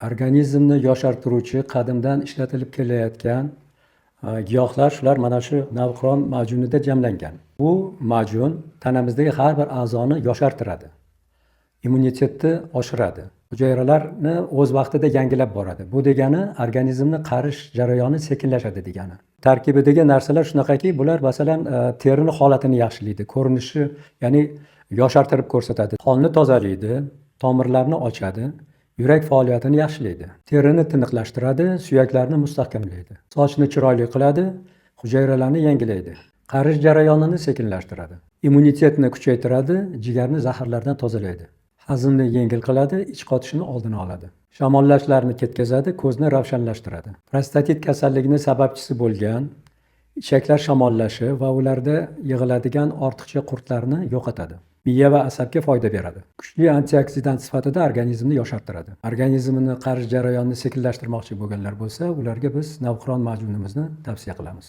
Organizmni yoshartiruvchi qadimdan ishlatilib kelayotgan giyohlar shular mana shu navqiron majunida jamlangan. Bu majun tanamizdagi har bir a'zoni yoshartiradi. Immunitetni oshiradi. Hujayralarni o'z vaqtida yangilab boradi. Bu degani organizmni qarish jarayoni sekinlashadi degani. Tarkibidagi narsalar shunaqaki, bular masalan terini holatini yaxshilaydi, ko'rinishi, ya'ni yoshartirib ko'rsatadi. Qonni tozalaydi, tomirlarni ochadi, yurak faoliyatini yaxshilaydi, terini tiniqlashtiradi, suyaklarni mustahkamlaydi, sochni chiroyli qiladi, hujayralarni yangilaydi, qarish jarayonini sekinlashtiradi, immunitetni kuchaytiradi, jigarni zaharlardan tozalaydi, hazmni yengil qiladi, ich qotishini oldini oladi, shamollashlarni ketkazadi, ko'zni ravshanlashtiradi. Prostatit kasalligining sababchisi bo'lgan ichaklar shamollashi va ularda yig'iladigan ortiqcha qurtlarni yo'qotadi. Miya va asabga foyda beradi. Kuchli antioksidant sifatida organizmni yoshartiradi. Organizmni qarish jarayonini sekinlashtirmoqchi bo'lganlar bo'lsa, ularga biz navqiron majunimizni tavsiya qilamiz.